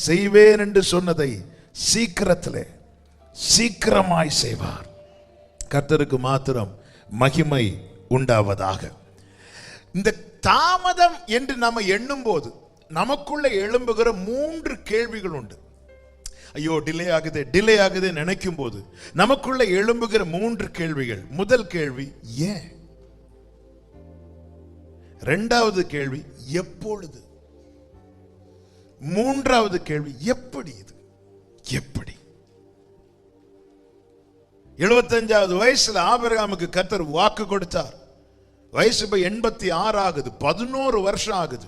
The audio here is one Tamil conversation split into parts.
செய்வேன் என்று சொன்னதை சீக்கிரமாய் செய்வார். கர்த்தருக்கு மாத்திரம் மகிமை உண்டாவதாக. இந்த தாமதம் என்று நம்ம எண்ணும் போது நமக்குள்ள எழும்புகிற 3 கேள்விகள் உண்டு. ஐயோ டிலே ஆகுது நினைக்கும் போது நமக்குள்ள எழும்புகிற 3 கேள்விகள். முதல் கேள்வி ஏன்? இரண்டாவது கேள்வி எப்பொழுது? மூன்றாவது கேள்வி எப்படி? இது எப்படி? 75வது வயசுல ஆபிரகாமுக்கு கர்த்தர் வாக்கு கொடுத்தார். வயசு 86 ஆகுது, 11 வருஷம் ஆகுது.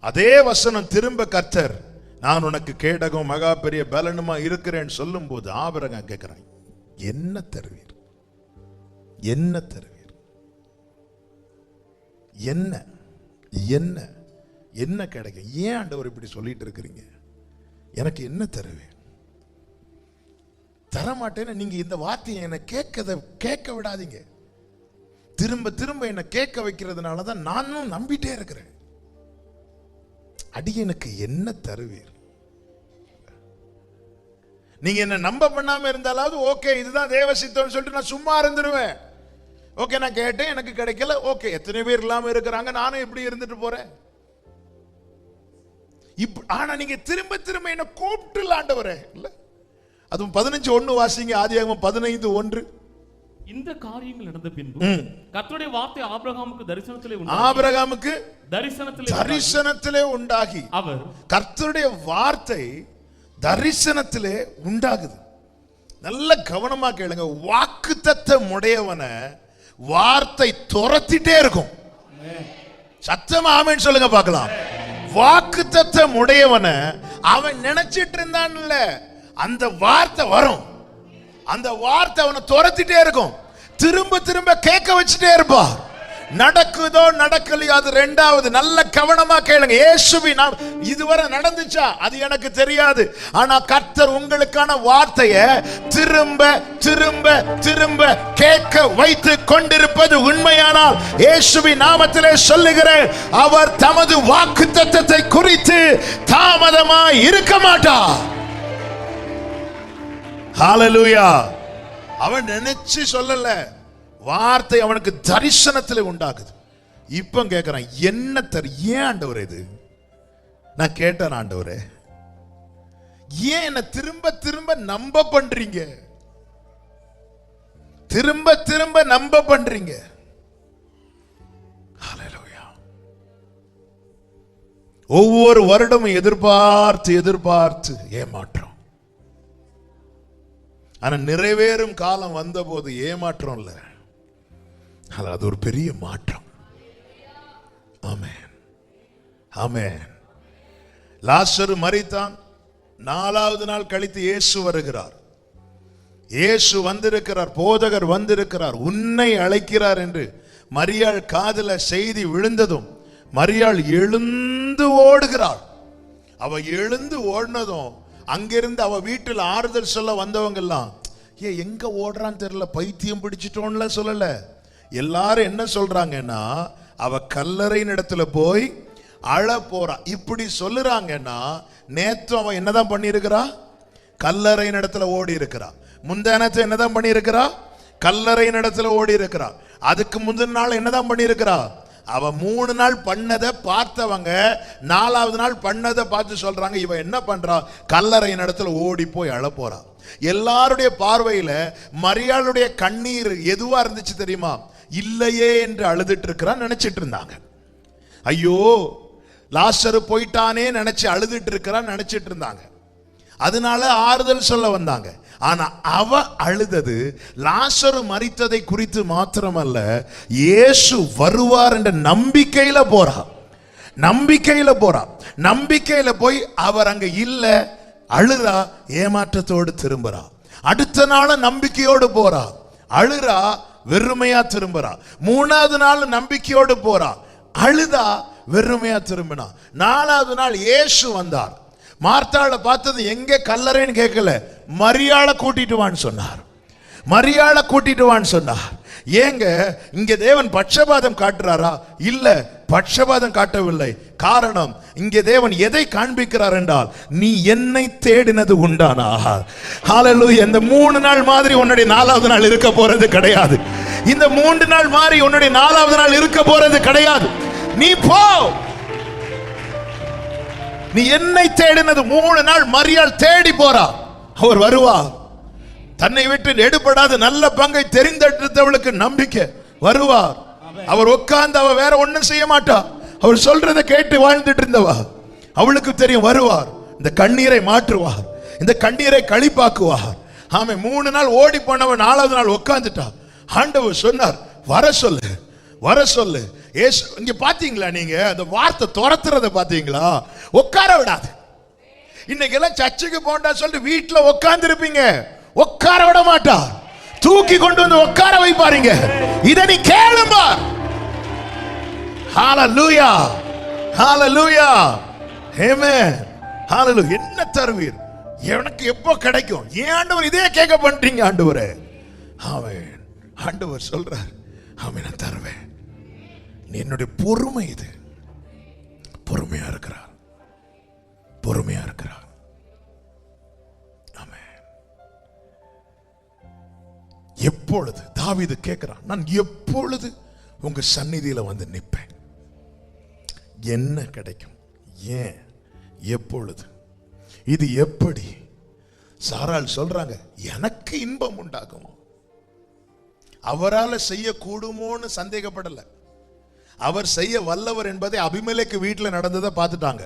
அதே வசனம் திரும்ப கர்த்தர், நான் உனக்கு கேடகம் மகா பெரிய பலனுமா இருக்கிறேன்னு சொல்லும் போது ஆபிரகாம் கேட்கிறான், என்ன தருவீர்? என்ன தருவீர்? என்ன என்ன என்ன கிடைக்கும்? ஏன் ஆண்டவர் இப்படி சொல்லிட்டு இருக்கிறீங்க? எனக்கு என்ன தருவீர்? தரமாட்டேன்னு நீங்க இந்த வார்த்தையை என்னை கேட்க விடாதீங்க. திரும்ப திரும்ப என்னை கேட்க வைக்கிறதுனாலதான் நானும் நம்பிட்டே இருக்கிறேன். அடியனுக்கு என்ன தருவீர்? நீங்க என்ன நம்ப பண்ணாம இருந்தாலாவது ஓகே, இதுதான் தேவ சித்தம்னு சொல்லிட்டு நான் சும்மா இருந்துருவேன். ஓகே, நான் கேட்டேன், எனக்கு கிடைக்கல. ஓகே, எத்தனை பேர் இல்லாம இருக்கிறாங்க, நானும் எப்படி இருந்துட்டு போறேன். ஆனா நீங்க திரும்ப திரும்ப என்ன கூப்பிட்டு ஆண்டவரே இல்ல. அதுவும் 15:1 வாசிங்க. ஆதியாகமம் 15:1. இந்த காரியங்கள் நடந்த பின்பு கர்த்தருடைய வார்த்தை தரிசனத்திலே உண்டாகி அவர் கர்த்தருடைய வார்த்தை தரிசனத்திலே உண்டாகுது. நல்ல கவனமா கேளுங்க. வாக்குத்தத்தம் உடையவனை வார்த்தை துரத்திட்டே இருக்கும். சத்தமா ஆமென் சொல்லுங்க பார்க்கலாம். வாக்குத்தத்தம் உடையவனை அவன் நினைச்சிட்டு இருந்தான்ல, அந்த வார்த்தை வரும். அந்த வார்த்தை அவனை துரத்திட்டே இருக்கும். திரும்ப திரும்ப கேட்க வச்சுட்டே இருப்பா. நடக்குதோ நடக்கலையோ அது ரெண்டாவது. நல்ல கவனமா கேளுங்க. இயேசுவின் இதுவரை நடந்துச்சா அது எனக்கு தெரியாது. ஆனா கர்த்தர் உங்களுக்கான வார்த்தையை திரும்ப திரும்ப திரும்ப கேட்க வைத்து கொண்டிருப்பது உண்மையானால் இயேசுவின் நாமத்திலே சொல்லுகிறேன், அவர் தமது வாக்குத்தத்தத்தை குறித்து தாமதமாய் இருக்க மாட்டார். ஹல்லேலூயா. அவன் நினைச்சு சொல்லல, வார்த்தை அவனுக்கு தரிசனத்தில் உண்டாகுது. இப்ப கேட்கிறான், என்ன ஏன் ஆண்டவரே இது? நான் கேட்டேன், ஆண்டவரே ஏன் என்ன திரும்ப திரும்ப நம்ப பண்றீங்க? திரும்ப திரும்ப நம்ப பண்றீங்க. ஹல்லேலூயா. ஒவ்வொரு வருடமும் எதிர்பார்த்து எதிர்பார்த்து ஏமாற்றம். ஆனா நிறைவேறும் காலம் வந்த போது ஏமாற்றம் இல்ல, அது ஒரு பெரிய மாற்றம். ஆமென் ஆமென். லாசரு மரித்தான். 4வது நாள் கழித்து இயேசு வருகிறார். இயேசு வந்திருக்கிறார், போதகர் வந்திருக்கிறார், உன்னை அழைக்கிறார் என்று மரியாள் காதுல செய்தி விழுந்ததும் மரியாள் எழுந்து ஓடுகிறாள். அவ எழுந்து ஓடினதும் அங்கிருந்து அவ வீட்டில் ஆறுதல் சொல்ல வந்தவங்க எல்லாம், எங்க ஓடுறான்னு தெரியல, பைத்தியம் பிடிச்சிட்டோம்ல சொல்லல. எல்லாரும் என்ன சொல்றாங்கன்னா, அவ கல்லறையின் இடத்துல போய் அழ போறா. இப்படி சொல்லுறாங்கன்னா நேத்து அவ என்னதான் பண்ணி இருக்கிறா? கல்லறையின் இடத்துல ஓடி இருக்கிறா. முந்தானத்தை என்னதான் பண்ணி இருக்கிறா? கல்லறையின் இடத்துல ஓடி இருக்கிறா. அதுக்கு முந்தின நாள் என்னதான் பண்ணி இருக்கிறா? அவ 3 நாள் பண்ணதை பார்த்தவங்க 4வது நாள் பண்ணதை பார்த்து சொல்றாங்க, இவ என்ன பண்றா? கல்லறையின் இடத்துல ஓடி போய் அழ போறா. எல்லாருடைய பார்வையில மரியாளுடைய கண்ணீர் எதுவா இருந்துச்சு தெரியுமா? இல்லையே என்று அழுதுட்டு இருக்கிறான் நினைச்சிட்டு இருந்தாங்க. ஐயோ லாசரு போயிட்டானே நினைச்சு அழுதுட்டு இருக்கிறான் நினைச்சிட்டு இருந்தாங்க. அதனால ஆறுதல் சொல்ல வந்தாங்க. ஆனா அவ அழுதது லாசரு மரித்ததை குறித்து மாத்திரமல்ல, இயேசு வருவார் என்ற நம்பிக்கையில போறா. நம்பிக்கையில போறா. நம்பிக்கையில போய் அவர் அங்க இல்ல, அழுறா, ஏமாற்றத்தோடு திரும்புறா. அடுத்த நாள் நம்பிக்கையோடு போறா, அழுறா, வெறுமையா திரும்புறா. 3வது நாள் நம்பிக்கையோடு போறா, அழுதா, வெறுமையா திரும்பினா. 4வது நாள் இயேசு வந்தார். மார்த்தாளை பார்த்தது எங்க கல்லறைன்னு கேட்கல, மரியாளை கூட்டிட்டு வான்னு சொன்னார். மரியாளை கூட்டிட்டு வான்னு சொன்னார். ஏங்க இங்க தேவன் பட்சபாதம் காட்டுறாரா? இல்ல, பட்சபாதம் காட்டவில்லை. காரணம், இங்கே தேவன் எதை காண்பிக்கிறார் என்றால், நீ என்னை தேடினது உண்டானா. ஹalleluya. இந்த 3 நாள் மாதிரி உன்னுடைய 4வது நாள் இருக்க போறது கிடையாது. இந்த 3 நாள் மாதிரி உன்னுடைய 4வது நாள் இருக்க போறது கிடையாது. நீ போ, நீ என்னை தேடினது 3 நாள் மரியாள் தேடி போறா. அவர் வருவார். தன்னை விட்டு எடுபடாத நல்ல பங்கை தெரிந்தெடுத்தவளுக்கு நம்பிக்கை வருவார். அவர் உட்கார்ந்து அவ வேற ஒண்ணும் செய்ய மாட்டா. அவர் சொல்றதை கேட்டு வாழ்ந்துட்டு இருந்தவா. அவளுக்கு தெரியும் வருவார். இந்த கண்ணீரை மாற்றுவார், இந்த கண்ணீரை களிப்பாக்குவார். ஆமே, 3 நாள் ஓடி போனவன் 4வது நாள் உட்கார்ந்துட்டா. ஆண்டவர் சொன்னார், வர சொல்லு, வர சொல்லு. ஏசு இங்க பாத்தீங்களா? நீங்க அந்த வார்த்தை துரத்துறத பாத்தீங்களா? உட்கார விடாது. இன்னைக்கு எல்லாம் சர்ச்சுக்கு போண்டா சொல்லிட்டு வீட்டுல உட்கார்ந்து இருப்பீங்க. உட்கார விட மாட்டார். தூக்கி கொண்டு வந்து உட்கார வைப்பாருங்க. இத நீ கேளுமா? ஹalleluya, ஹalleluya, ஆமென், ஹalleluya. என்ன தருவீர்? எனக்கு எப்போ கிடைக்கும்? ஏன் ஆண்டவர் இதே கேட்க பண்றீங்க ஆண்டவரே? ஆமென். ஆண்டவர் சொல்றார், ஆமென், நான் தருவேன். நீ என்னுடைய பொறுமை இது. பொறுமையா இருக்கிறார், பொறுமையா இருக்கிறார். எப்பொழுது தாவீது கேட்கிறான், நான் எப்பொழுது உங்க சந்நிதியில வந்து நிற்பேன்? என்ன கிடைக்கும்? ஏன்? எப்பொழுது? இது எப்படி? சாராள் சொல்றாங்க, எனக்கு இன்பம் உண்டாகுமோ? அவரால் செய்ய கூடுமோன்னு சந்தேகப்படல. அவர் செய்ய வல்லவர் என்பதை அபிமெலேக்கு வீட்டில் நடந்ததை பார்த்துட்டாங்க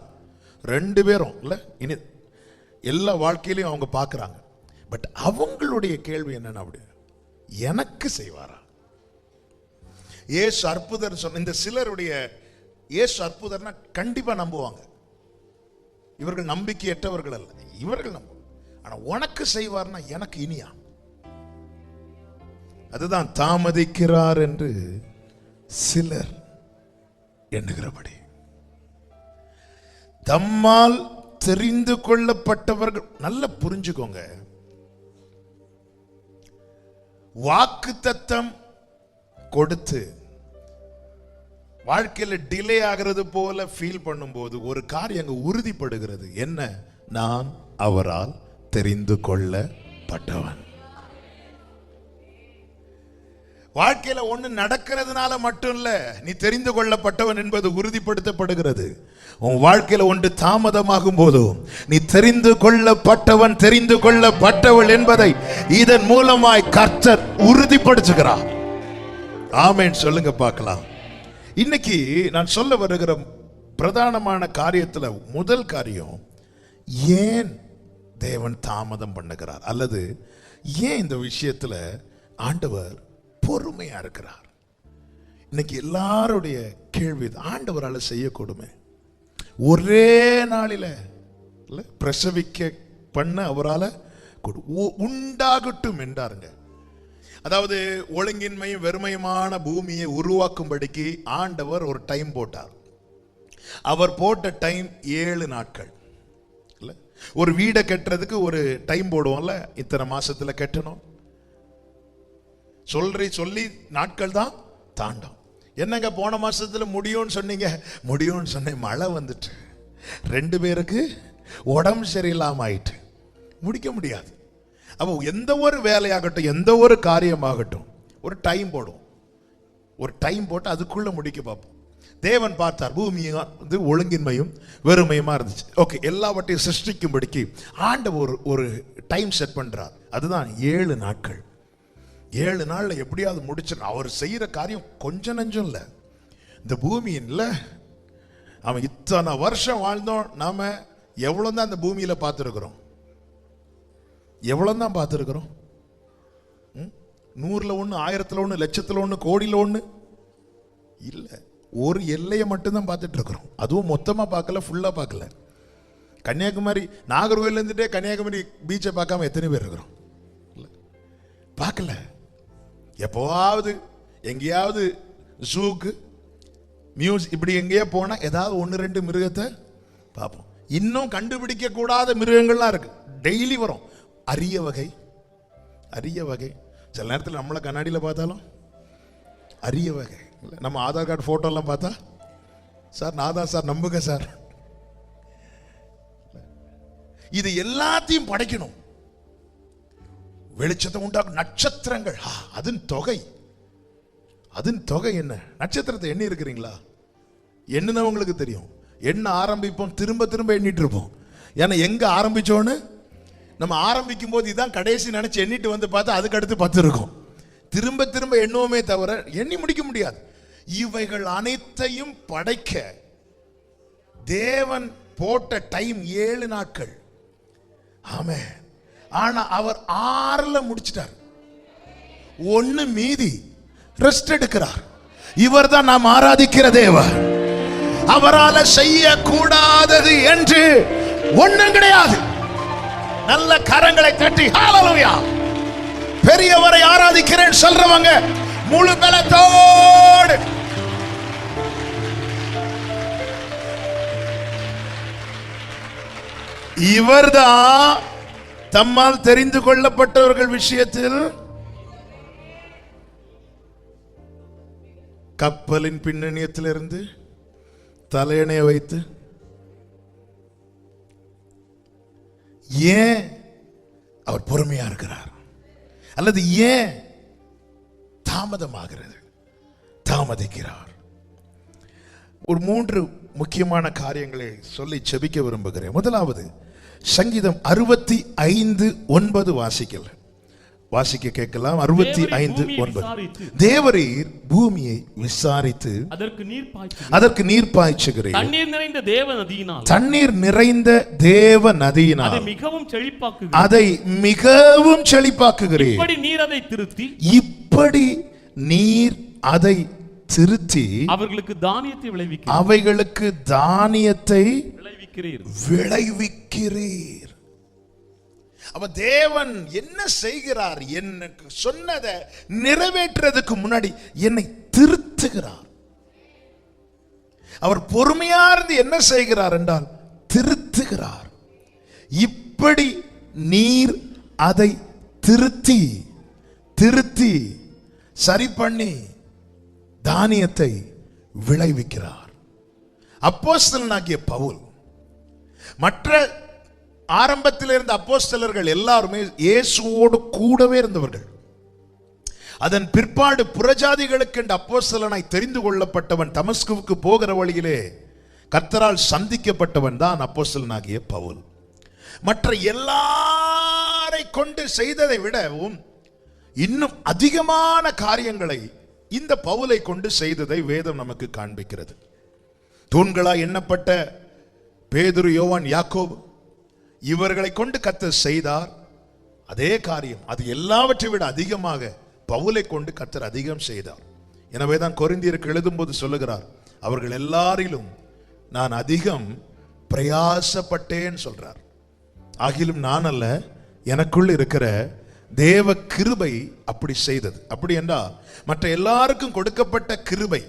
2 பேரும். இல்ல, இனி எல்லா வாழ்க்கையிலையும் அவங்க பார்க்கறாங்க. பட் அவங்களுடைய கேள்வி என்னன்னா, அப்படி எனக்கு செய்வாரா? இயேசு அற்புதர் சொன்ன இந்த சிலருடைய இயேசு அற்புதர்னா கண்டிப்பா நம்புவாங்க. இவர்கள் நம்பிக்கையற்றவர்கள் அல்ல, இவர்கள் நம்புவாங்க. ஆனா உனக்கு செய்வார்னா எனக்கு இனியா? அதுதான் தாமதிக்கிறார் என்று சிலர் எண்ணுகிறபடி. தம்மால் தெரிந்து கொள்ளப்பட்டவர்கள், நல்லா புரிஞ்சுக்கோங்க, வாக்குத்தத்தம் கொடுத்து வாழ்க்கையில டிலே ஆகிறது போல ஃபீல் பண்ணும்போது ஒரு காரியம் அங்க உறுதிப்படுகிறது. என்ன? நான் அவரால் தெரிந்து கொள்ளப்பட்டவன். வாழ்க்கையில ஒண்ணு நடக்கிறதுனால மட்டும் இல்ல நீ தெரிந்து கொள்ளப்பட்டவன் என்பது உறுதிப்படுத்தப்படுகிறது. உன் வாழ்க்கையில ஒன்று தாமதமாகும் போதும் நீ தெரிந்து கொள்ளப்பட்டவன், தெரிந்து கொள்ளப்பட்டவள் என்பதை இதன் மூலமாய் கர்த்தர் உறுதிப்படுத்துகிறார். ஆமென் சொல்லுங்க பார்க்கலாம். இன்னைக்கு நான் சொல்ல வருகிற பிரதானமான காரியத்துல முதல் காரியம், ஏன் தேவன் தாமதம் பண்ணுகிறார், அல்லது ஏன் இந்த விஷயத்துல ஆண்டவர் பொறுமையா இருக்கிறார். இன்னைக்கு எல்லாருடைய கேள்வி, ஆண்டவரால் செய்யக்கூடுமே, ஒரே நாளில பிரசவிக்க பண்ண அவரால் உண்டாகட்டும் என்றாருங்க. அதாவது ஒழுங்கின்மையும் வெறுமையுமான பூமியை உருவாக்கும்படிக்கு ஆண்டவர் ஒரு டைம் போட்டார். அவர் போட்ட டைம் 7 நாட்கள். ஒரு வீடை கட்டுறதுக்கு ஒரு டைம் போடுவோம்ல, இத்தனை மாசத்துல கட்டணும் சொல்லி நாட்கள் தான் தாண்டும். என்னங்க போன மாசத்துல முடியும்னு சொன்னீங்க, முடியும்னு சொன்னேன், மழை வந்துட்டு 2 பேருக்கு உடம்பு சரியில்லாம ஆயிட்டு, முடிக்க முடியாது. அப்போ எந்த ஒரு வேலையாகட்டும், எந்த ஒரு காரியமாகட்டும், ஒரு டைம் போடுவோம். ஒரு டைம் போட்டு அதுக்குள்ள முடிக்க பார்ப்போம். தேவன் பார்த்தார், பூமி வந்து ஒழுங்கின்மையும் வெறுமையுமா இருந்துச்சு. ஓகே, எல்லாவற்றையும் சிருஷ்டிக்கும்படிக்கு ஆண்டவர் ஒரு டைம் செட் பண்றார். அதுதான் 7 நாட்கள். 7 நாள்ல எப்படியாவது முடிச்சிடணும். அவர் செய்யற காரியம் கொஞ்சம் நஞ்சம் இல்லை. இந்த பூமியில அவன் இத்தனை வருஷம் வாழ்ந்தோம். நாம எவ்வளவு தான் அந்த பூமியில பார்த்துருக்கிறோம்? எவ்வளவு தான் பார்த்துருக்கிறோம்? 100ல் 1, 1000ல் 1, லட்சத்தில் 1, கோடியில் 1 இல்ல. ஒரு எல்லையை மட்டும்தான் பார்த்துட்டு இருக்கிறோம். அதுவும் மொத்தமா பார்க்கல, ஃபுல்லா பார்க்கல. கன்னியாகுமரி, நாகர்கோவில் இருந்துட்டே கன்னியாகுமரி பீச்சை பார்க்காம எத்தனை பேர் இருக்கிறோம்? பார்க்கல. எப்போவாவது எங்கேயாவது ஜூக்கு, மியூசிக், இப்படி எங்கேயா போனா ஏதாவது 1-2 மிருகத்தை பார்ப்போம். இன்னும் கண்டுபிடிக்க கூடாத மிருகங்கள்லாம் இருக்கு, டெய்லி வரும். அரிய வகை, அரிய வகை. சில நேரத்தில் நம்மளை கண்ணாடியில் பார்த்தாலும் அரிய வகை. நம்ம ஆதார் கார்டு போட்டோ எல்லாம் பார்த்தா சார் நான் தான் சார், நம்புங்க சார். இது எல்லாத்தையும் படைக்கணும். வெளிச்சத்தை உண்டாக்கும் நட்சத்திரங்கள், அதன் தொகை என்ன? நட்சத்திரத்தை எண்ணி இருக்கிறீங்களா? எண்ணுனா உங்களுக்கு தெரியும். எண்ண ஆரம்பிப்போம், திரும்ப திரும்ப எண்ணிட்டு இருப்போம். ஏன்னா எங்க ஆரம்பிச்சோன்னு நம்ம ஆரம்பிக்கும் போது இதான் கடைசி நினைச்சு எண்ணிட்டு வந்து பார்த்தா அதுக்கு அடுத்து 10 இருக்கும். திரும்ப திரும்ப எண்ணுவோமே தவிர எண்ணி முடிக்க முடியாது. இவைகள் அனைத்தையும் படைக்க தேவன் போட்ட டைம் 7 நாட்கள். ஆமென். ஆனா அவர் 6ல முடிச்சிட்டார். 1 மீதி ரெஸ்ட் எடுக்கிறார். இவர் தான் நாம் ஆராதிக்கிற தேவன். அவரால செய்ய கூடாதது என்று ஒண்ணும் கிடையாது. நல்ல கரங்களை தட்டி ஹalleluya. பெரியவரை ஆராதிக்கிறேன் சொல்றவங்க முழு பலத்தோடு இவர்தான் தம்மால் தெரிந்து கொள்ளப்பட்டவர்கள் விஷயத்தில் கப்பலின் பின்னணியத்திலிருந்து தலையணையை வைத்து ஏன் அவர் பொறுமையா இருக்கிறார் அல்லது ஏன் தாமதிக்கிறார்? ஒரு 3 முக்கியமான காரியங்களை சொல்லி செபிக்க விரும்புகிறேன். முதலாவது, சங்கீதம் 65:9 வாசிக்க கேட்கலாம். 65:9. தேவரீர் பூமியை விசாரித்து அதற்கு நீர் பாய்ச்சுகிறீர். தண்ணீர் நிறைந்த தேவ நதியினால் அதை மிகவும் செழிப்பாக்குகிறீர். இப்படி நீர் அதை திருத்தி அவைகளுக்கு தானியத்தை விளைவிக்கிறீர். அப்ப தேவன் என்ன செய்கிறார்? எனக்கு சொன்னதை நிறைவேற்றுறதுக்கு முன்னாடி என்னை திருத்துகிறார். அவர் பொறுமையா இருந்து என்ன செய்கிறார் என்றால் திருத்துகிறார். இப்படி நீர் அதை திருத்தி சரி பண்ணி தானியத்தை விளைவிக்கிறார். அப்போஸ்தலனாகிய பவுல் மற்ற ஆரம்பத்தில் இருந்த அப்போஸ்தலர்கள் எல்லாருமே இயேசுவோடு கூடவே இருந்தவர்கள். அதன் பிற்பாடு புறஜாதிகளுக்கு என்று அப்போஸ்தலனாய் தெரிந்து கொள்ளப்பட்டவன் தமஸ்குவுக்கு போகிற வழியிலே கர்த்தரால் சந்திக்கப்பட்டவன் தான் அப்போஸ்தலனாகிய பவுல். மற்ற எல்லாரை கொண்டு செய்ததை விடவும் இன்னும் அதிகமான காரியங்களை இந்த பவுலை கொண்டு செய்ததை வேதம் நமக்கு காண்பிக்கிறது. தூண்களாய் எண்ணப்பட்ட பேதுரு, யோவான், யாக்கோபு இவர்களை கொண்டு கர்த்தர் செய்தார். அதே காரியம் அது எல்லாவற்றை விட அதிகமாக பவுலை கொண்டு கர்த்தர் அதிகம் செய்தார். எனவே தான் கொரிந்தியருக்கு எழுதும் போது சொல்லுகிறார், அவர்கள் எல்லாரிலும் நான் அதிகம் பிரயாசப்பட்டேன் சொல்றார். ஆகிலும் நான் அல்ல, எனக்குள் இருக்கிற தேவ கிருபை அப்படி செய்தது. அப்படி என்றால் மற்ற எல்லாருக்கும் கொடுக்கப்பட்ட கிருபை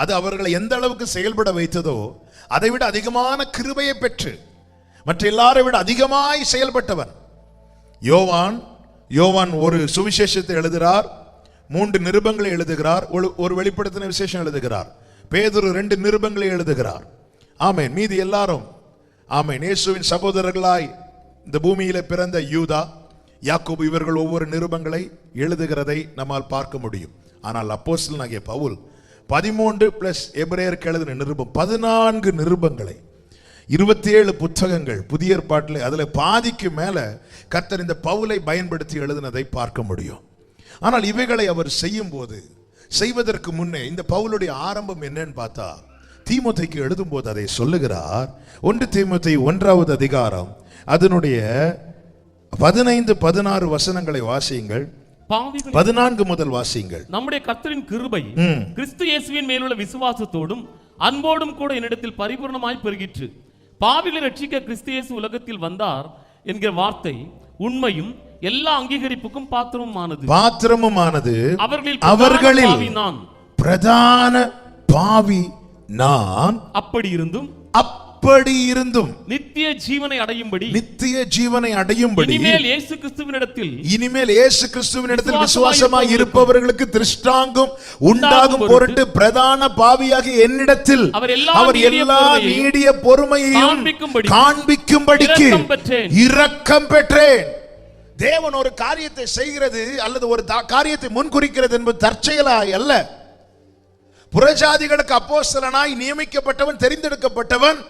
அது அவர்களை எந்த அளவுக்கு செயல்பட வைத்ததோ அதை விட அதிகமான கிருபையை பெற்று மற்ற எல்லாரை விட அதிகமாய் செயல்பட்டவன் யோவான் ஒரு சுவிசேஷத்தை எழுதுகிறார், 3 நிருபங்களை எழுதுகிறார், ஒரு வெளிப்படுத்தின விசேஷம் எழுதுகிறார். பேதுரு 2 நிருபங்களை எழுதுகிறார். ஆமென். மீதி எல்லாரும் ஆமென் இயேசுவின் சகோதரர்களாய் இந்த பூமியில பிறந்த யூதா, யாக்கோபு இவர்கள் ஒவ்வொரு நிருபங்களை எழுதுகிறதை நம்மால் பார்க்க முடியும். ஆனால் அப்போஸ்தலனாகிய பவுல் 13 பிளஸ் எபிரேயருக்கு எழுதின நிருபம் 14 நிருபங்களை 27 புத்தகங்கள் புதிய ஏற்பாட்டில் அதுல பாதிக்கு மேல கர்த்தர் இந்த பவுலை பயன்படுத்தி எழுதினதை பார்க்க முடியும். ஆனால் இவைகளை அவர் செய்வதற்கு முன்னே இந்த பவுலுடைய ஆரம்பம் என்னன்னு பார்த்தா, தீமோத்தேயுக்கு எழுதும் போது அதை சொல்லுகிறார். 1 தீமோத்தேயு 1வது அதிகாரம் அதனுடைய 15-16 வசனங்களை வாசியுங்கள். 14 முதல் வாசியுங்கள். நம்முடைய கர்த்தரின் கிருபை கிறிஸ்து இயேசுவின் மேலுள்ள விசுவாசத்தோடும் அன்போடும் கூட என்னிடத்தில் பரிபூர்ணமாய் பெருகிற்று. பாவிகளை ரட்சிக்க கிறிஸ்து இயேசு உலகத்தில் வந்தார் என்கிற வார்த்தை உண்மையும் எல்லா அங்கீகரிப்புக்கும் பாத்திரமுமானது. அவர்களில் பிரதான பாவி நான். அப்படி அப்படி இருந்தும் நித்திய ஜீவனை அடையும்படி இனிமேல் இயேசு கிறிஸ்துவினிடத்தில் விசுவாசமாய் இருப்பவர்களுக்கு திருஷ்டாங்கம் உண்டாகும் பொருட்டு பிரதான பாவியாகிய என்னிடத்தில் அவர் எல்லா நீடிய பொறுமையையும் காண்பிக்கும்படிக்கு இரக்கம் பெற்றேன். தேவன் ஒரு காரியத்தை செய்கிறது அல்லது ஒரு காரியத்தை முன்குறிக்கிறது என்பது தற்செயலாய் அல்ல. புறஜாதிகளுக்கு அப்போஸ்தலனாய் நியமிக்கப்பட்டவன், தெரிந்தெடுக்கப்பட்டவன்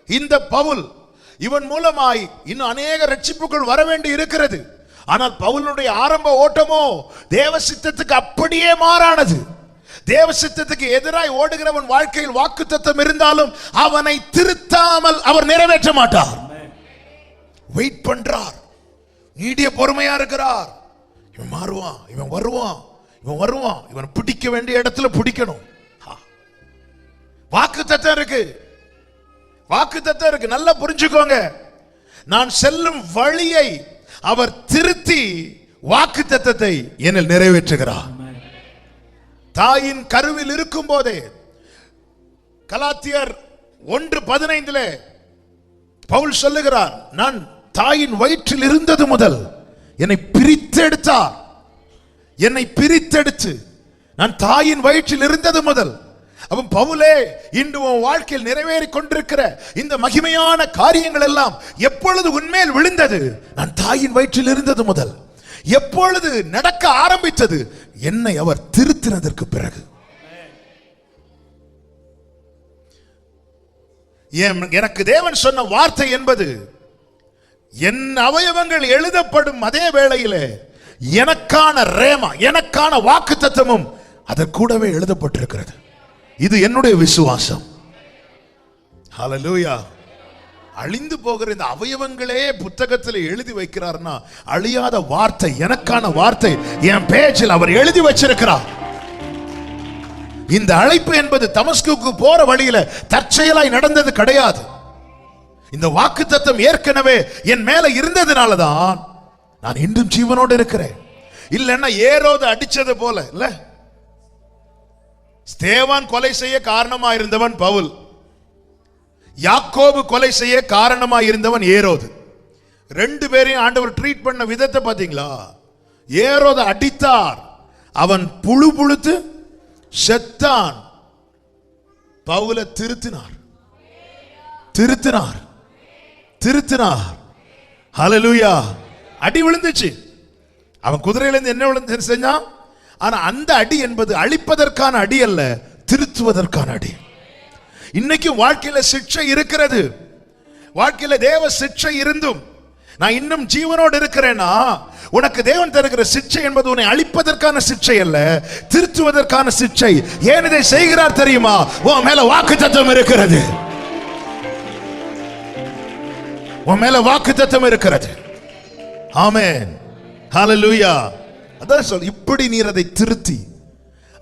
இந்த பவுல். இவன் மூலமாய் இன்னும் அநேக ரட்சிப்புகள் வர வேண்டி இருக்கிறது. ஆனால் பவுலுடைய ஆரம்ப ஓட்டமோ தேவ சித்தத்துக்கு அப்படியே மாறானது. தேவ சித்தத்துக்கு எதிராய் ஓடுகிறவன் வாழ்க்கையில் வாக்குத்தத்தம் இருந்தாலும் அவனை திருத்தாமல் அவர் நிறைவேற்ற மாட்டார். வெயிட் பண்றார், நீடிய பொறுமையா இருக்கிறார். இவன் மாறுவான், இவன் வருவான், இவன் பிடிக்க வேண்டிய இடத்துல பிடிக்கணும். வாக்குத்தத்தம் இருக்கு, நல்லா புரிஞ்சுக்கோங்க. நான் செல்லும் வழியை அவர் திருத்தி வாக்குத்தத்தத்தை என்னில் நிறைவேற்றுகிறார். தாயின் கருவில் இருக்கும் போதே கலாத்தியர் 1:15 பவுல் சொல்லுகிறார், நான் தாயின் வயிற்றில் இருந்தது முதல் என்னை பிரித்தெடுத்து நான் தாயின் வயிற்றில் இருந்தது முதல். அவன் பவுலே, இன்று உன் வாழ்க்கையில் நிறைவேறி கொண்டிருக்கிற இந்த மகிமையான காரியங்கள் எல்லாம் எப்பொழுது உன்மேல் விழுந்தது? நான் தாயின் வயிற்றில் இருந்தது முதல். எப்பொழுது நடக்க ஆரம்பித்தது? என்னை அவர் திருத்தினதற்கு பிறகு. எனக்கு தேவன் சொன்ன வார்த்தை என்பது என் அவயவங்கள் எழுதப்படும் அதே வேளையிலே எனக்கான ரேமா, எனக்கான வாக்குத்தத்தமும் அதற்கூடவே எழுதப்பட்டிருக்கிறது. இது என்னுடைய விசுவாசம். ஹல்லேலூயா. அழிந்து போகிற இந்த அவயவங்களே புத்தகத்தில் எழுதி வைக்கிறார்னா, அழியாத வார்த்தை, எனக்கான வார்த்தை என் பேஜில் அவர் எழுதி வச்சிருக்கிறார். இந்த அழைப்பு என்பது தமஸ்குக்கு போற வழியில தற்செயலாய் நடந்தது கிடையாது. இந்த வாக்குத்தத்தம் ஏற்கனவே என் மேல இருந்ததுனாலதான் நான் இன்றும் ஜீவனோடு இருக்கிறேன். இல்லைன்னா ஏரோது அடிச்சது போல இல்ல. ஸ்தேவான் கொலை செய்ய காரணமா இருந்தவன் பவுல், யாக்கோபு கொலை செய்ய காரணமா இருந்தவன் ஏரோது. ரெண்டு பேரையும் ஆண்டவர் ட்ரீட் பண்ண விதத்தை பாத்தீங்களா? ஏரோது அடித்தார், அவன் புழு புழுத்து செத்தான். பவுலை திருத்தினார். ஹல்லேலூயா. அடி விழுந்துச்சு, அவன் குதிரையிலிருந்து என்ன விழுந்து செஞ்சான். ஆனா அந்த அடி என்பது அழிப்பதற்கான அடி அல்ல, திருத்துவதற்கான அடி. இன்னைக்கு வாழ்க்கையில சிக்ஷை இருக்கிறது. வாழ்க்கையில தேவ சிக்ஷை இருந்தும் நான் இன்னும் ஜீவனோடு இருக்கிறேன்னா, உனக்கு தேவன் தருகிற சிக்ஷை என்பது உன்னை அழிப்பதற்கான சிக்ஷை அல்ல, திருத்துவதற்கான சிக்ஷை. ஏன் இதை செய்கிறார் தெரியுமா? உன் மேல வாக்குத்தத்தம் இருக்கிறது. உன் மேல வாக்குத்தத்தம் இருக்கிறது. ஆமென். ஹல்லேலூயா. அதான் சொல், இப்படி நீர் அதை திருத்தி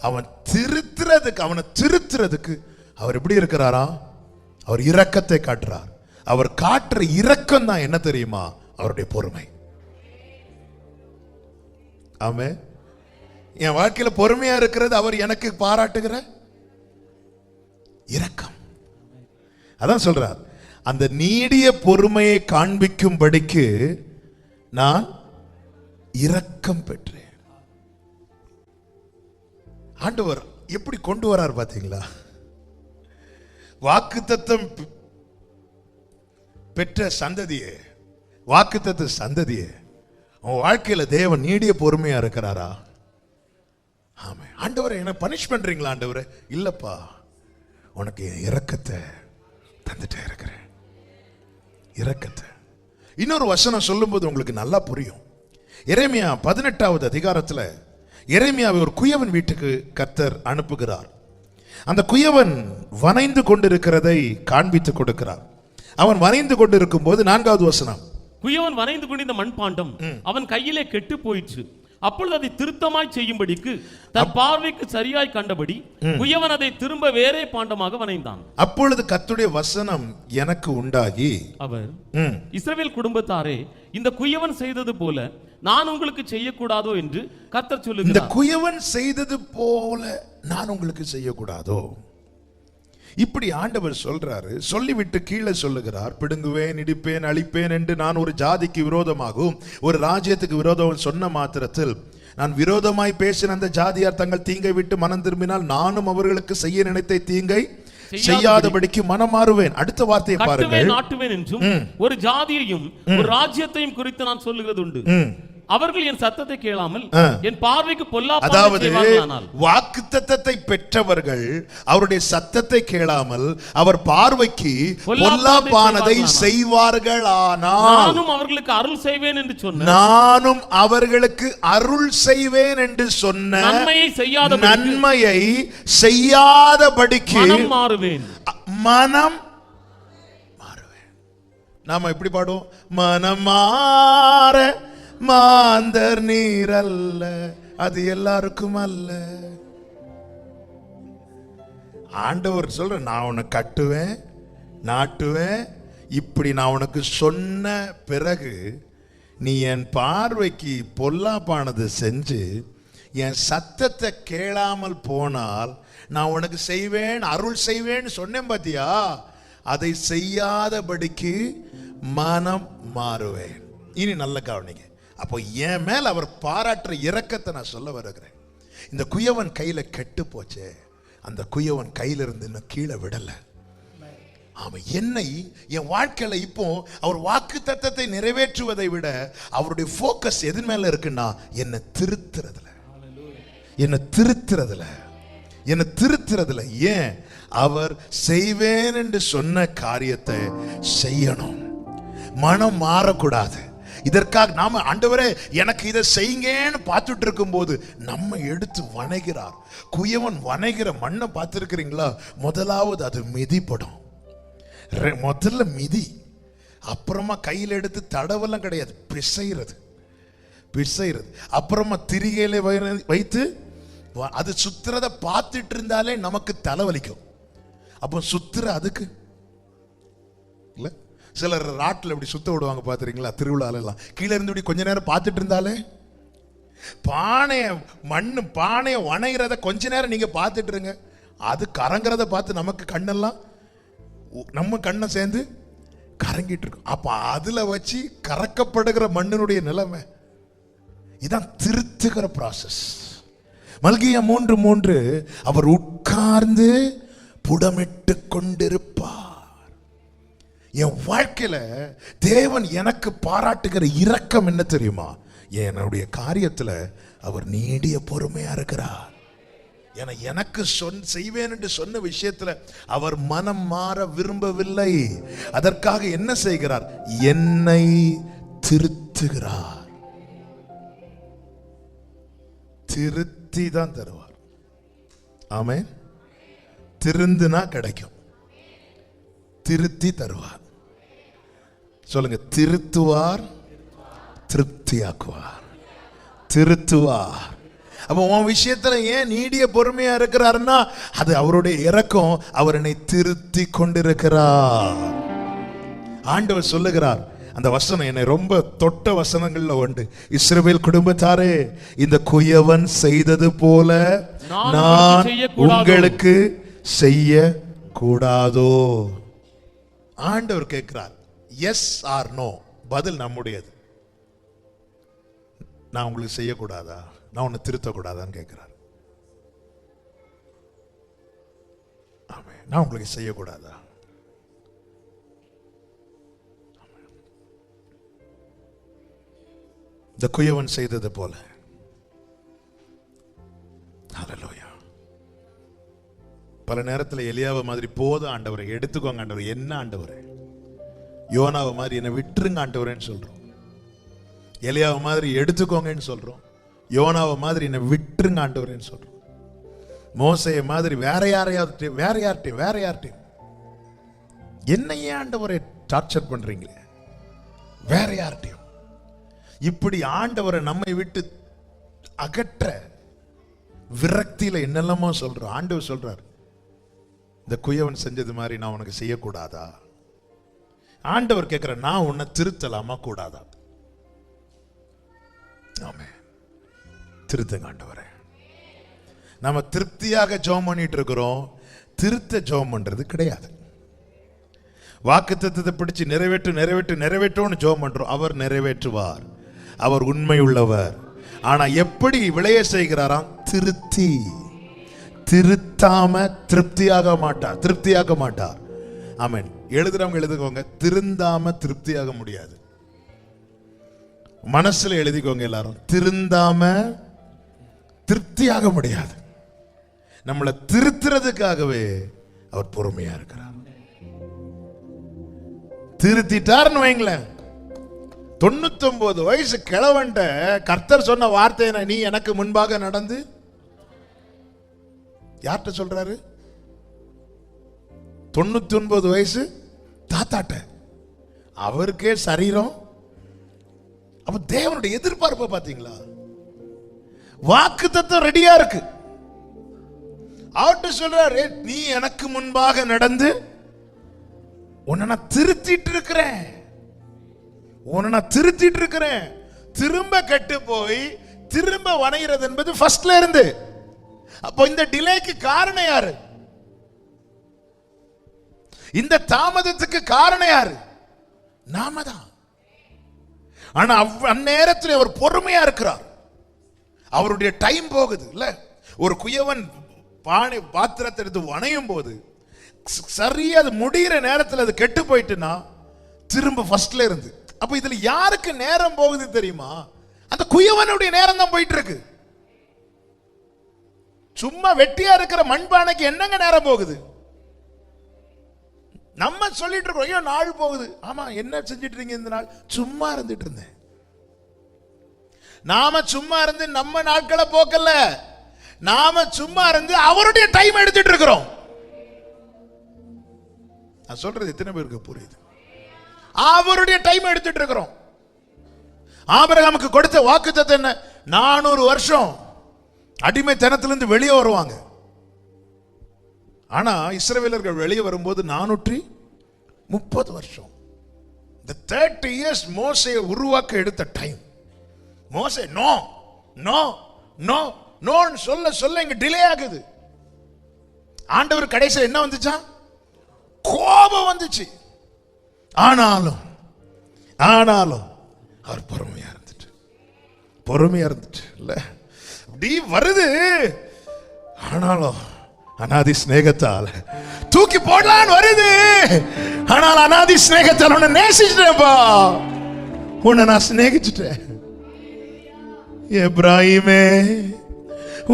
அவனை திருத்துறதுக்கு அவர் எப்படி இருக்கிறாரா? அவர் இரக்கத்தை காட்டுறார். அவர் காட்டுற இரக்கம் தான் என்ன தெரியுமா? அவருடைய பொறுமை. ஆமென். என் வாழ்க்கையில பொறுமையா இருக்கிறது அவர் எனக்கு பாராட்டுகிற இரக்கம். அதான் சொல்றார், அந்த நீடிய பொறுமையை காண்பிக்கும்படிக்கு நான் இரக்கம் பெற்றேன். ஆண்டவர் எப்படி கொண்டு வரார் பாத்தீங்களா? வாக்குத்தத்தம் பெற்ற சந்ததியே, வாக்குத்தத்த சந்ததியே, உன் வாழ்க்கையில தேவன் நீடிய பொறுமையா இருக்கிறாரா? ஆமா. ஆண்டவரை என்ன பனிஷ் பண்றீங்களா? ஆண்டவரை இல்லப்பா, உனக்கு என் இரக்கத்தை தந்துட்டே இருக்கிறேன். இரக்கத்தை. இன்னொரு வசனம் சொல்லும்போது உங்களுக்கு நல்லா புரியும். எரேமியா 18வது அதிகாரத்துல எரேமியாவை ஒரு குயவன் வீட்டுக்கு கர்த்தர் அனுப்புகிறார். அந்த குயவன் வனைந்து கொண்டிருக்கிறதை காண்பித்து கொடுக்கிறார். அவன் வனைந்து கொண்டிருக்கும் போது 4வது வசனம், குயவன் வனைந்து கொண்டிருந்த மண்பாண்டம் அவன் கையிலே கெட்டு போயிற்று. அப்பொழுது அதை திருத்தமாய் செய்யும்படிக்கு தன் பார்வைக்கு சரியாய் கண்டபடி குயவன் அதை திரும்ப வேறே பாண்டமாக வனைந்தான். அப்பொழுது கர்த்தருடைய வசனம் எனக்கு உண்டாகி, அவர் இஸ்ரவேல் குடும்பத்தாரே, இந்த குயவன் செய்தது போல நான் உங்களுக்கு செய்யக்கூடாதோ என்று கர்த்தர் சொல்லுகிறார். இந்த குயவன் செய்தது போல நான் உங்களுக்கு செய்யக்கூடாதோ? இப்படி ஆண்டவர் சொல்றாரு. சொல்லிவிட்டு கீழே சொல்லுகிறார், பிடுங்குவேன், இடிப்பேன், அழிப்பேன் என்று நான் ஒரு ஜாதிக்கு விரோதமாகவும் ஒரு ராஜ்யத்துக்கு விரோதம் சொன்ன மாத்திரத்தில் நான் விரோதமாய் பேசின அந்த ஜாதியார் தங்கள் தீங்கை விட்டு மனம் திரும்பினால் நானும் அவர்களுக்கு செய்ய நினைத்த தீங்கை செய்யாதபடிக்கு மனம் மாறுவேன். அடுத்த வார்த்தையை பாருங்கள். நாட்டுவேன் என்றும் ஒரு ஜாதியையும் ஒரு ராஜ்யத்தையும் குறித்து நான் சொல்லுகிறது உண்டு. அவர்கள் என் சத்தத்தை கேளாமல் என் பார்வைக்கு பொல்லாப்பானதை செய்வார்களானால். வாக்குத்தத்தத்தை பெற்றவர்கள் அவருடைய சத்தத்தை கேளாமல் அவர் பார்வைக்கு பொல்லாப்பானதை செய்வார்களானால் நானும் அவர்களுக்கு அருள் செய்வேன் என்று சொன்ன நானும் அவர்களுக்கு அருள் செய்வேன் என்று சொன்ன நன்மையை செய்யாதபடிக்கு மனம் மாறுவேன். மனம் மாறுவேன். நாம எப்படி பாடுவோம்? மனம் மாற மாந்தர் நீர் அல்ல, அது எல்லாருக்கும் அல்ல. ஆண்டவர் சொல்ற, நான் உன்னை கட்டுவேன், நாட்டுவேன். இப்படி நான் உனக்கு சொன்ன பிறகு நீ என் பார்வைக்கு பொல்லாப்பானது செஞ்சு என் சத்தத்தை கேளாமல் போனால் நான் உனக்கு செய்வேன், அருள் செய்வேன் சொன்னேன் பாத்தியா, அதை செய்யாதபடிக்கு மனம் மாறுவேன். இனி நல்ல கவனிங்க. அப்போ என் மேல் அவர் பாராட்டுற இரக்கத்தை நான் சொல்ல வருகிறேன். இந்த குயவன் கையில கெட்டு போச்சே, அந்த குயவன் கையில இருந்து இன்னும் கீழே விடல. அவன் என்னை என் வாழ்க்கையில இப்போ அவர் வாக்கு தத்தத்தை நிறைவேற்றுவதை விட அவருடைய போக்கஸ் எது மேல இருக்குன்னா என்னை திருத்துறதுல, என்னை திருத்துறதுல, என்னை திருத்துறதுல. ஏன்? அவர் செய்வேன் என்று சொன்ன காரியத்தை செய்யணும். மனம் மாறக்கூடாது. இதற்காக நாம ஆண்டவரே எனக்கு இதை செய்யுங்கன்னு பார்த்துட்டு இருக்கும் போது நம்ம எடுத்து வணைகிறார். குயவன் வணைகிற மண்ணை பார்த்துருக்கிறீங்களா? முதலாவது அது மிதிப்படும். முதல்ல மிதி, அப்புறமா கையில் எடுத்து தடவெல்லாம் கிடையாது, பிசைறது பிசைறது. அப்புறமா திரிகையில வைத்து அது சுத்துறத பார்த்துட்டு இருந்தாலே நமக்கு தலைவலிக்கும். அப்போ சுத்துற அதுக்கு இல்ல. சிலர் ராட்டில் இப்படி சுத்த விடுவாங்க பார்த்துறீங்களா? திருவிழால எல்லாம் கீழே இருந்து இப்படி கொஞ்ச நேரம் பார்த்துட்டு இருந்தாலே பானைய மண்ணு பானையை வணைகிறத கொஞ்ச நேரம் நீங்க பார்த்துட்டு இருங்க, அது கறங்கிறத பார்த்து நமக்கு கண்ணெல்லாம் நம்ம கண்ணை சேர்ந்து கறங்கிட்டு இருக்கும். அப்ப அதுல வச்சு கறக்கப்படுகிற மண்ணினுடைய நிலைமை இதான் திருத்துகிற ப்ராசஸ். மல்கியா 3:3 அவர் உட்கார்ந்து புடமிட்டு கொண்டிருப்பார். என் வாழ்க்கையில தேவன் எனக்கு பாராட்டுகிற இரக்கம் என்ன தெரியுமா? என்னுடைய காரியத்துல அவர் நீடிய பொறுமையா இருக்கிறார். எனக்கு செய்வேன் என்று சொன்ன விஷயத்துல அவர் மனம் மாற விரும்பவில்லை. அதற்காக என்ன செய்கிறார்? என்னை திருத்துகிறார். திருத்தி தான் தருவார். ஆமென். திருந்துனா கிடைக்கும், திருத்தி தருவார். சொல்லுங்க, திருத்துவார், திருப்தியாக்குவார், திருத்துவார். அப்ப உன் விஷயத்துல ஏன் நீடிய பொறுமையா இருக்கிறாருன்னா அது அவருடைய இரக்கம். அவர் என்னை திருத்தி கொண்டிருக்கிறார். ஆண்டவர் சொல்லுகிறார், அந்த வசனம் என்னை ரொம்ப தொட்ட வசனங்கள்ல உண்டு. இஸ்ரவேல் குடும்பத்தாரே, இந்த குயவன் செய்தது போல நான் உங்களுக்கு செய்ய கூடாதோ? ஆண்டவர் கேட்கிறார், எஸ் ஆர் நோ. பதில் நம்முடையது. நான் உங்களுக்கு செய்யக்கூடாதா? நான் உன்னை திருத்தக்கூடாதான்னு கேட்கிறார். ஆமென். நான் உங்களுக்கு செய்யக்கூடாதா? இந்த குயவன் செய்தது போல. ஹல்லேலூயா. பல நேரத்தில் எலியாவை மாதிரி போதும் ஆண்டவரை, எடுத்துக்கோங்க ஆண்டவரை. என்ன ஆண்டவரே? யோனாவை மாதிரி என்னை விட்டுருங்க ஆண்டவரேன்னு சொல்றோம். எலியாவை மாதிரி எடுத்துக்கோங்கன்னு சொல்றோம். யோனாவை மாதிரி என்னை விட்டுருங்க ஆண்டவரேன்னு சொல்றோம். மோசையை மாதிரி வேற யார்ட்டையும் என்ன ஏன் ஆண்டவரை டார்ச்சர் பண்றீங்களே? வேற யார்ட்டையும் இப்படி ஆண்டவரை நம்மை விட்டு அகற்ற விரக்தியில என்னெல்லாமோ சொல்றோம். ஆண்டவர் சொல்றார், இந்த குயவன் செஞ்சது மாதிரி நான் உனக்கு செய்யக்கூடாதா? ஆண்டவர் கேட்கிற, நான் உன்னை திருத்தலாமா கூடாதா? ஆமென். திருத்துங்க ஆண்டவரே. நம்ம திருப்தியாக ஜெபம் பண்ணிட்டு இருக்கிறோம். திருத்த ஜெபம் பண்றது கிடையாது. வாக்குத்தத்தத்தை பிடிச்சு நிறைவேற்றோன்னு ஜெபம் பண்றோம். அவர் நிறைவேற்றுவார், அவர் உண்மை உள்ளவர். ஆனா எப்படி விளைய செய்கிறாராம்? திருத்தாம திருப்தியாக மாட்டார். ஆமென். எழுதுறவங்க எழுதுக்கோங்க, திருந்தாம திருப்தியாக முடியாது. மனசுல எழுதிக்கோங்க எல்லாரும், திருந்தாம திருப்தியாக முடியாது. நம்மளை திருத்துறதுக்காகவே அவர் பொறுமையா இருக்கிறார். திருத்திட்டார்னு வைங்களேன். 99 வயசு கிழவன்ட்ட கர்த்தர் சொன்ன வார்த்தை, நீ எனக்கு முன்பாக நடந்து, யார்கிட்ட சொல்றாரு? 99 வயசு தாத்தாட்ட. அவருக்கே சரீரம். அப்ப தேவனுடைய எதிர்பார்ப்பு பாத்தீங்களா? வாக்குத்தத்தம் ரெடியா இருக்கு. அவர்கிட்ட சொல்றாரு, நீ எனக்கு முன்பாக நடந்து உன்னை நான் திருத்திட்டு இருக்கிறேன். திரும்ப கெட்டு போய் திரும்ப வணைகிறது என்பது ஃபர்ஸ்ட்ல இருந்து. அப்போ இந்த டிலேக்கு காரணம் யாரு? இந்த தாமதத்துக்கு காரணம் யாரு? நாம தான். ஆனா அந்நேரத்தில் அவர் பொறுமையா இருக்கிறார். அவருடைய டைம் போகுது இல்ல. ஒரு குயவன் பாத்திரத்தை எடுத்து வணையும் போது சரியா அது முடிகிற நேரத்தில் அது கெட்டு போயிட்டுனா திரும்ப ஃபர்ஸ்ட்ல இருந்து. அப்ப இதுல யாருக்கு நேரம் போகுது தெரியுமா? அந்த குயவனுடைய நேரம் தான் போயிட்டு இருக்கு. சும்மா வெட்டியா இருக்கிற மண்பானைக்கு என்னங்க நேரம் போகுது? நம்ம சொல்லிட்டு இருக்கோம், ஐயோ நாள் போகுது. ஆமா, என்ன செஞ்சிட்டு இருக்கீங்க இந்த நாள்? சும்மா இருந்துட்டு இருந்தேன். நாம சும்மா இருந்து நம்ம நாட்களை போக்கல, நாம சும்மா இருந்து அவருடைய டைம் எடுத்துட்டு இருக்கிறோம். நான் சொல்றது எத்தனை பேருக்கு புரியுது? அவருடைய டைம் எடுத்துட்டு இருக்கிறோம். ஆபிரகாமுக்கு கொடுத்த வாக்குத்தத்தம் என்ன? 400 வருஷம் அடிமைத்தனத்திலிருந்து வெளியே வருவாங்க. ஆனா இஸ்ரவேலர்கள் வெளியே வரும்போது 430 வருஷம். இந்த 30 years மோசேயை உருவாக்க எடுத்த டைம். மோசே நோ நோ நோ நோன்னு சொல்ல இங்க டிலே ஆகுது. ஆண்டவர் கடைசியில் என்ன வந்துச்சா? கோபம் வந்துச்சு. ஆனாலும் அவர் பொறுமையா இருந்துட்டு இல்ல அப்படி வருது. ஆனாலும் அநாதி ஸ்நேகத்தால் தூக்கி போடலான்னு வருது. ஆனால் அநாதி ஸ்நேகத்தால் உன்னை நேசிச்சிட்டேன்பா, உன்னை நான் சிநேகிச்சிட்டேன். எப்ராஹிமே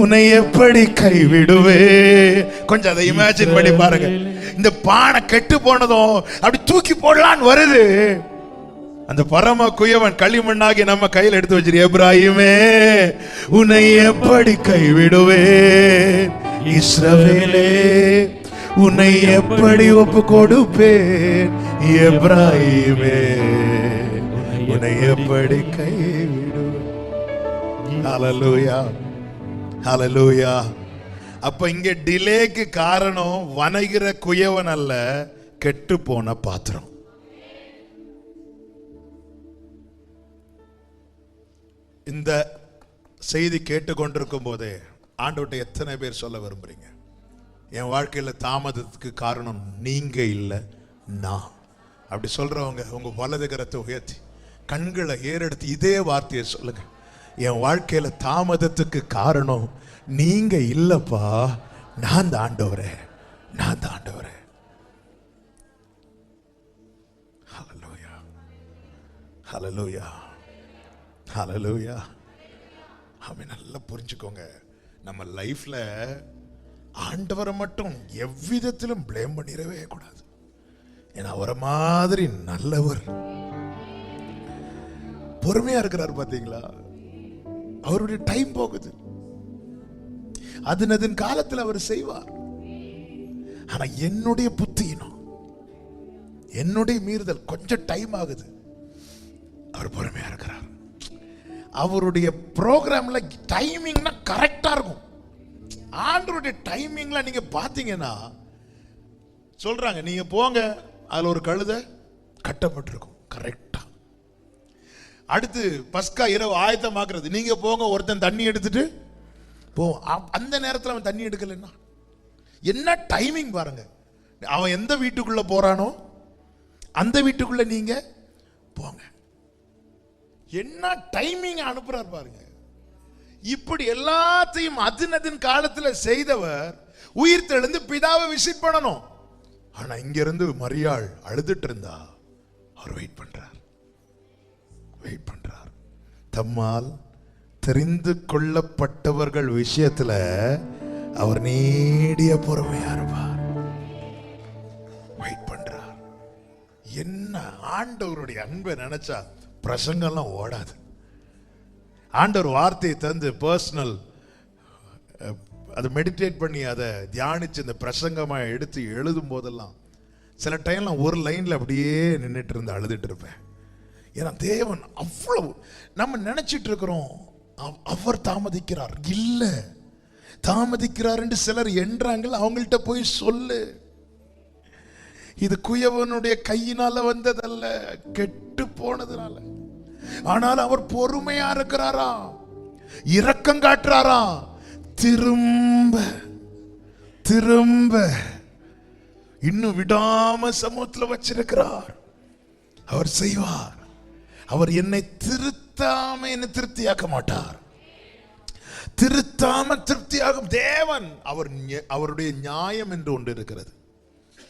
உன்னை எப்படி கைவிடுவே? கொஞ்சம் அதை இமேஜின் பண்ணி பாருங்க. இந்த பானை கெட்டு போனதும் அப்படி தூக்கி போடலான்னு வருது. அந்த பரம குயவன் களிமண்ணாகி நம்ம கையில் எடுத்து வச்சிரு. எப்ராஹிமே உன்னை எப்படி கைவிடுவே? இஸ்ரவேலே உன்னை எப்படி ஒப்பு கொடுப்பேன்? எப்ராஹிமே உன்னை எப்படி கைவிடுவேன்? ஹல்லேலூயா, ஹல்லேலூயா. அப்ப இங்க டிலேக்கு காரணம் வணைகிற குயவன் அல்ல, கெட்டு போன பாத்திரம். இந்த செய்தி கேட்டுக்கொண்டிருக்கும் போதே ஆண்டவர்கிட்ட எத்தனை பேர் சொல்ல விரும்புறீங்க, என் வாழ்க்கையில தாமதத்துக்கு காரணம் நீங்க இல்லை நான்? அப்படி சொல்றவங்க உங்க வலது கரத்தை உயர்த்தி கண்களை ஏறெடுத்து இதே வார்த்தையை சொல்லுங்க. என் வாழ்க்கையில தாமதத்துக்கு காரணம் நீங்க இல்லப்பா, நான் தான் ஆண்டவரே. ஹல்லேலூயா, ஹல்லேலூயா, ஹல்லேலூயா. ஆமென். நல்லா புரிஞ்சுக்கோங்க, நம்ம லைஃப்ல ஆண்டவரை மட்டும் எவ்விதத்திலும் பிளேம் பண்ணிடவே கூடாது. ஏன்னா அவரை மாதிரி நல்லவர், பொறுமையா இருக்கிறார். பாத்தீங்களா? அவருடைய டைம் போகுது, அதன் காலத்தில் அவர் செய்வார். ஆனா என்னுடைய புத்தியினம், என்னுடைய மீறுதல் கொஞ்சம் டைம் ஆகுது. அவர் பொறுமையா இருக்கிறார். அவருடைய ப்ரோக்ராம்ல டைமிங்னா கரெக்டா இருக்கும். ஆண்டவருடைய டைமிங்ல நீங்க பாத்தீங்கன்னா சொல்றாங்க, நீங்க போங்க, அதுல ஒரு கழுதை கட்டப்பட்டிருக்கும் கரெக்டா. அடுத்து பஸ்கா இரவு ஆயத்தமாக்குறது, நீங்க போங்க, ஒருத்தன் தண்ணி எடுத்துட்டு போ. அந்த நேரத்தில் அவன் தண்ணி எடுக்கலன்னா என்ன டைமிங் பாருங்க. அவன் எந்த வீட்டுக்குள்ள போறானோ அந்த வீட்டுக்குள்ள நீங்க போங்க. என்ன டைமிங் அனுப்புறார் பாருங்க. இப்படி எல்லாத்தையும் அதின் காலத்துல செய்தவர் உயிர் தெழுந்து பிதாவை விசிட் பண்ணணும். ஆனா இங்க இருந்து மரியாள் அழுதுட்டு இருந்தா அவர் வெயிட் பண்றார். தம்மால் தெரிந்து கொள்ளப்பட்டவர்கள் விஷயத்துல அவர் நீடிய பொறுமையா இருப்பார். வெயிட் பண்றார். என்ன ஆண்டவருடைய அன்பை நினைச்சா பிரசங்கம்லாம் ஓடாது. ஆண்டவர் வார்த்தையை தந்து பர்சனல் அதை மெடிடேட் பண்ணி அதை தியானிச்சு இந்த பிரசங்கமா எடுத்து எழுதும் போதெல்லாம் சில டைம்லாம் ஒரு லைன்ல அப்படியே நின்றுட்டு இருந்து அழுதுட்டு இருப்பேன். ஏன்னா தேவன் அவ்வளவு நம்ம நினைச்சிட்டு இருக்கிறோம் அவர் தாமதிக்கிறார். இல்ல, தாமதிக்கிறார் என்று சிலர் என்றாங்க. அவங்கள்ட்ட போய் சொல்லு, இது குயவனுடைய கையினால வந்ததல்ல, கெட்டு போனதுனால. ஆனால் அவர் பொறுமையா இருக்கிறாரா, இரக்கம் காட்டுறாரா, திரும்ப திரும்ப இன்னும் விடாம சமூகத்தில் வச்சிருக்கிறார். அவர் செய்வார். அவர் என்னை திருத்தாம என்னை திருப்தியாக்க மாட்டார். திருத்தாம திருப்தியாகும் தேவன். அவருடைய நியாயம் என்று ஒன்று இருக்கிறது.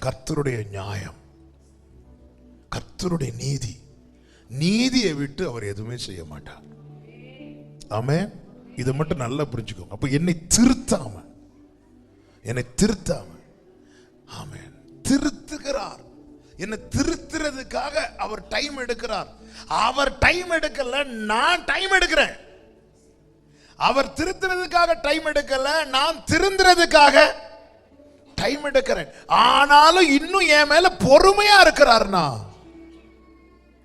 கர்த்தருடைய நியாயம், கர்த்தருடைய நீதி. நீதியை விட்டு அவர் எதுவுமே செய்ய மாட்டார். ஆமென். இதை மட்டும் நல்லா புரிஞ்சுக்கோங்க. அப்ப என்னை திருத்தாம ஆமென் திருத்துகிறார். என்னை திருத்துறதுக்காக அவர் டைம் எடுக்கிறார். அவர் டைம் எடுக்கல, நான் டைம் எடுக்கிறேன். அவர் திருத்துறதுக்காக டைம் எடுக்கல, நான் திருந்துறதுக்காக டைம் எடுக்கிறேன். ஆனாலும் இன்னும் என் மேல பொறுமையா இருக்கிறார்னா,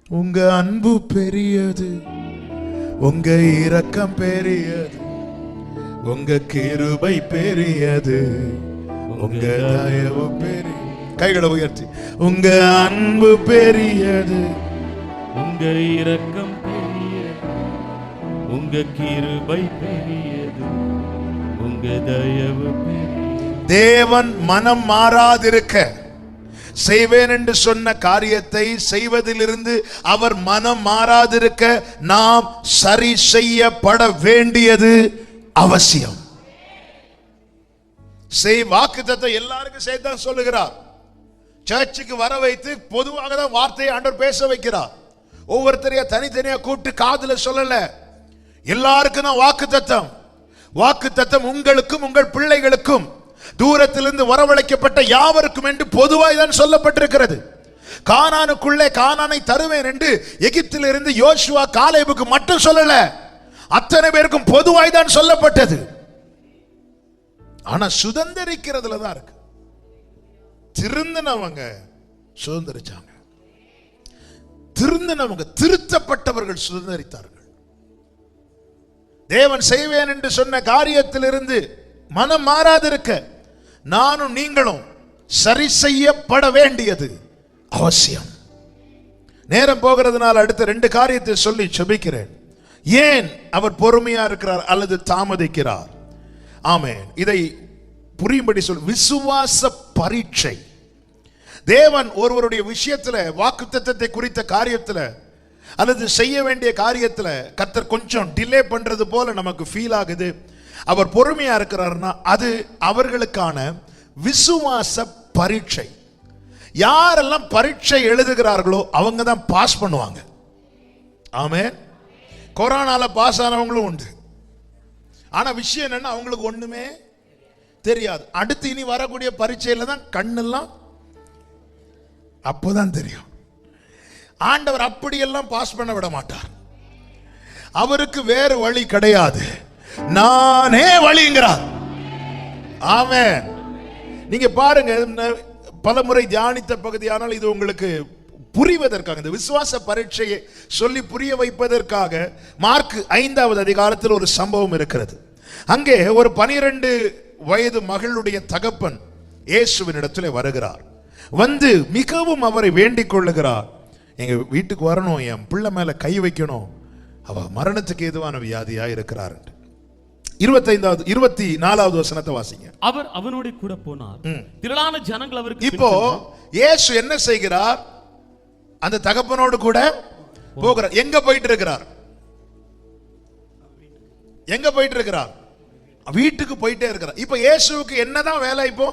உங்க அன்பு பெரியது, உங்க இரக்கம் பெரியது, உங்க கிருபை பெரியது, உங்க தயவு பெரிய. கைகளை உயர்த்தி, உங்க அன்பு பெரியது, உங்க இரக்கம் பெரியது, உங்க கிருபை பெரியது, உங்க தயவு பெரியது. தேவன் மனம் மாறாதிருக்க செய்வேன் என்று சொன்ன காரியத்தை செய்வதிலிருந்து அவர் மனம் மாறாதிருக்க நாம் சரி செய்யப்பட வேண்டியது அவசியம். வாக்குத்தத்தம் எல்லாருக்கும் செய்தான் சொல்லுகிறார். சர்ச்சுக்கு வர வைத்து பொதுவாக தான் வார்த்தையை ஆண்டவர் பேச வைக்கிறார். ஒவ்வொருத்தரையா தனித்தனியா கூப்பிட்டு காதுல சொல்லல. எல்லாருக்கும் தான் வாக்குத்தத்தம். வாக்குத்தத்தம் உங்களுக்கும் உங்கள் பிள்ளைகளுக்கும் தூரத்திலிருந்து வரவழைக்கப்பட்ட யாவருக்கும் என்று பொதுவாய் தான் சொல்லப்பட்டிருக்கிறது. கானானுக்குள்ளே கானானை தருவேன் என்று எகிப்திலிருந்து யோசுவா காலேபுக்கு மட்டும் சொல்லல, அத்தனை பேருக்கும் பொதுவாய் தான் சொல்லப்பட்டது. ஆனா சுதந்திரிக்கிறதுல தான் இருக்கு. திருந்தினவங்க சுதந்திரிச்சாங்க, திருந்தினவங்க திருத்தப்பட்டவர்கள் சுதந்திரித்தார்கள். தேவன் செய்வேன் என்று சொன்ன காரியத்திலிருந்து மனம் மாறாதிருக்க நானும் நீங்களும் சரி செய்யப்பட வேண்டியது அவசியம். நேரம் போகிறதுனால அடுத்த 2 காரியத்தை சொல்லி ஜெபிக்கிறேன். ஏன் அவர் பொறுமையா இருக்கிறார் அல்லது தாமதிக்கிறார்? ஆமென். இதை புரியும்படி சொல். விசுவாச பரீட்சை. தேவன் ஒருவருடைய விஷயத்துல, வாக்குத்தத்தத்தை குறித்த காரியத்துல அல்லது செய்ய வேண்டிய காரியத்துல கர்த்தர் கொஞ்சம் டிலே பண்றது போல நமக்கு ஃபீல் ஆகுது. அவர் பொறுமையா இருக்கிறார்னா அது அவர்களுக்கான விசுவாச பரீட்சை. யாரெல்லாம் பரீட்சை எழுதுகிறார்களோ அவங்க தான் பாஸ் பண்ணுவாங்க. ஆமென். கொரோனால பாஸ் ஆனவங்களும் உண்டு. ஆனா விஷயம் என்னன்னா அவங்களுக்கு ஒண்ணுமே தெரியாது. அடுத்து இனி வரக்கூடிய பரீட்சையில தான் கண்ணெல்லாம் அப்போதான் தெரியும். ஆண்டவர் அப்படியெல்லாம் பாஸ் பண்ண விட மாட்டார். அவருக்கு வேறு வழி கிடையாது. நானே வழிங்கிறார். ஆமென். நீங்க பாருங்க, பலமுறை தியானித்த பகுதியானால் இது உங்களுக்கு புரிவதற்காக, இந்த விசுவாச பரீட்சையை சொல்லி புரிய வைப்பதற்காக மார்க் 5வது அதிகாரத்தில் ஒரு சம்பவம் இருக்கிறது. அங்கே ஒரு 12 வயது மகளுடைய தகப்பன் இயேசுவின் இடத்துல வருகிறார். வந்து மிகவும் அவரை வேண்டிக் கொள்ளுகிறார். எங்க வீட்டுக்கு வரணும், என் பிள்ளை மேல கை வைக்கணும், அவ மரணத்துக்கு ஏதுவான வியாதியா இருக்கிறார். 25வது 24வது வசனத்தை வாசிங்க. அவர் அவனோட கூட போனார். திரளான ஜனங்கள் அவருக்கு இப்போ இயேசு என்ன செய்கிறார்? அந்த தகப்பனோடு கூட போகிறார். எங்க போயிட்டு இருக்கிறார்? எங்க போயிட்டு இருக்கிறார்? வீட்டுக்கு போயிட்டே இருக்கிறார். இப்போ இயேசுவுக்கு என்னதான் வேலை? இப்போ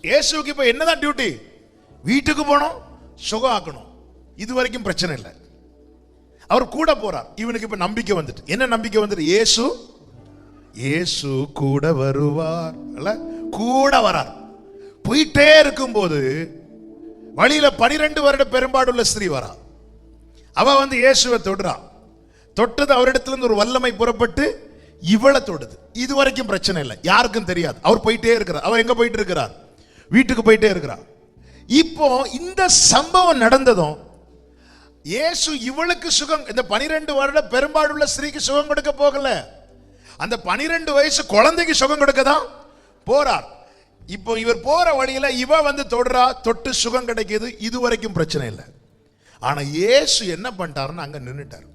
இயேசுவுக்கு இப்போ என்னதான் டியூட்டி? வீட்டுக்கு போகணும், சுகம் ஆக்கணும். இது வரைக்கும் பிரச்சனை இல்லை. அவர் கூட போறார். இவனுக்கு இப்ப நம்பிக்கை வந்துட்டு. என்ன நம்பிக்கை வந்துட்டு? இயேசு கூட வருவார். கூட வரார். போயிட்டே இருக்கும்போது வழியில 12 வருட பெரும்பாடுள்ள ஸ்திரீ வரா. அவ வந்து இயேசுவை தொடுறா. தொட்டது அவரிடத்துல இருந்து ஒரு வல்லமை புறப்பட்டு இவளை தொடுது. இது வரைக்கும் பிரச்சனை இல்லை, யாருக்கும் தெரியாது. அவர் போயிட்டே இருக்கிறார். அவர் எங்க போயிட்டு இருக்கிறார்? வீட்டுக்கு போயிட்டே இருக்கிறார். இப்போ இந்த சம்பவம் நடந்ததும் இயேசு இவளுக்கு சுகம், இந்த 12 வருட பெரும்பாடுள்ள ஸ்திரீக்கு சுகம் கொடுக்க போகல, அந்த 12 வயசு குழந்தைக்கு சுகம் கொடுக்க தான் போறார். இப்போ இவர் போற வழியில இவ வந்து தொடுறா, தொட்டு சுகம் கிடைக்குது. இது வரைக்கும் பிரச்சனை இல்லை. ஆனா இயேசு என்ன பண்ணிட்டாருன்னு அங்க நின்னுட்டார்.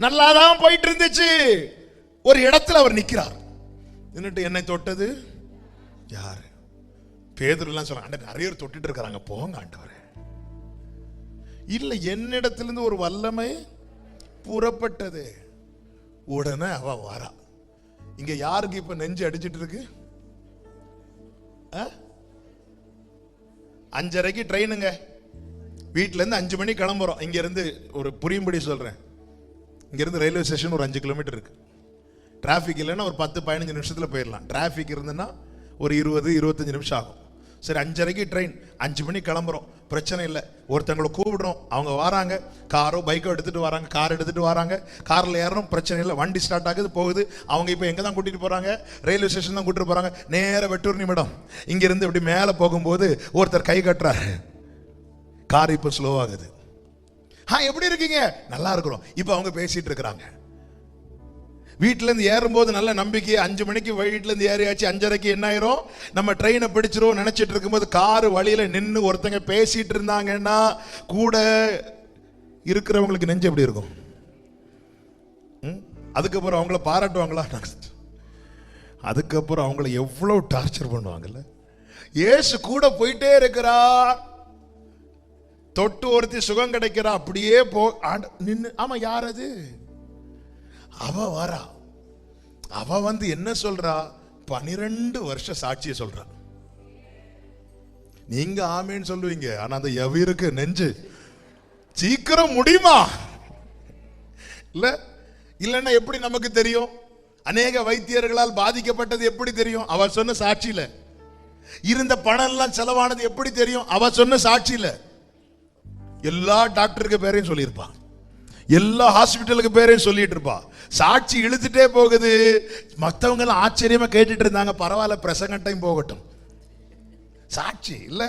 நல்லாதான் போயிட்டு இருந்துச்சு. ஒரு இடத்துல அவர் நிக்கிறார். நின்னுட்டு என்னை தொட்டது யாரு? பேதுரு எல்லாம் சொல்றாங்க, நிறைய தொட்டுட்டு இருக்காங்க, போங்க ஆண்டவரே. இல்ல, என்னிடத்திலிருந்து ஒரு வல்லமை புறப்பட்டது. உடனே அவ வரா. இங்க யாருக்கு இப்ப நெஞ்சு அடிச்சிட்டு இருக்கு? 5:30 ட்ரெயினுங்க. வீட்டுல இருந்து 5 மணி கிளம்புறோம். இங்க இருந்து ஒரு புரியும்படி சொல்றேன், இங்க இருந்து ரயில்வே ஸ்டேஷன் ஒரு 5 கிலோமீட்டர் இருக்கு. டிராபிக் இல்லைன்னா ஒரு 10-15 நிமிஷத்துல போயிடலாம். டிராபிக் இருந்துன்னா ஒரு 20-25 நிமிஷம் ஆகும். சரி, 5:30 ட்ரெயின், 5 மணி கிளம்புறோம், பிரச்சனை இல்லை. ஒருத்தவங்களை கூப்பிடுறோம், அவங்க வராங்க, காரோ பைக்கோ எடுத்துட்டு வராங்க, கார் எடுத்துட்டு வராங்க, கார்ல ஏறணும், பிரச்சனை இல்லை. வண்டி ஸ்டார்ட் ஆகுது, போகுது. அவங்க இப்போ எங்க தான் கூட்டிட்டு போறாங்க? ரயில்வே ஸ்டேஷன் தான் கூட்டிட்டு போறாங்க. நேர வெட்டூர் நிமிடம். இங்க இருந்து இப்படி மேல போகும்போது ஒருத்தர் கை கட்டுறாரு. கார் இப்போ ஸ்லோ ஆகுது. எப்படி இருக்கீங்க? நல்லா இருக்கிறோம். இப்போ அவங்க பேசிட்டு இருக்கிறாங்க. வீட்டுல இருந்து ஏறும்போது நல்ல நம்பிக்கை. 5 மணிக்கு வீட்டுல இருந்து ஏறியாச்சு. 5:30 என்ன ஆயிரும்? நம்ம ட்ரெயினை பிடிச்சிரும் நினைச்சிட்டு இருக்கும்போது கார் வழியில நின்று ஒருத்தங்க பேசிட்டு இருந்தாங்கன்னா கூட இருக்கிறவங்களுக்கு நெஞ்சு எப்படி இருக்கும்? அதுக்கப்புறம் அவங்கள பாராட்டுவாங்களா? அதுக்கப்புறம் அவங்கள எவ்வளவு டார்ச்சர் பண்ணுவாங்கல்ல. இயேசு கூட போயிட்டே இருக்கிறார். தொட்டு ஒருத்தி சுகம் கிடைக்கிறா. அப்படியே நின்று. ஆமா, யார் அது? அவ வரா. அவ வந்து என்ன சொல்றா? 12 வருஷ சாட்சிய சொல்றா. நீங்க ஆமேன்னு சொல்லுவீங்க, ஆனா அந்த எவருக்கு நெஞ்சு சீக்கிரம் முடியுமா? இல்ல இல்லன்னா எப்படி நமக்கு தெரியும்? அநேக வைத்தியர்களால் பாதிக்கப்பட்டது எப்படி தெரியும்? அவ சொன்ன சாட்சியில. இருந்த பணம் எல்லாம் செலவானது எப்படி தெரியும்? அவ சொன்ன சாட்சியில. எல்லா டாக்டருக்கு பேரையும் சொல்லியிருப்பா, எல்லா ஹாஸ்பிட்டலுக்கு பேரையும் சொல்லிட்டு இருப்பா. சாட்சி இழுத்துட்டே போகுது. மற்றவங்க எல்லாம் ஆச்சரியமா கேட்டுட்டு இருந்தாங்க. பரவாயில்ல, பிரசங்க டைம் போகட்டும், சாட்சி இல்ல.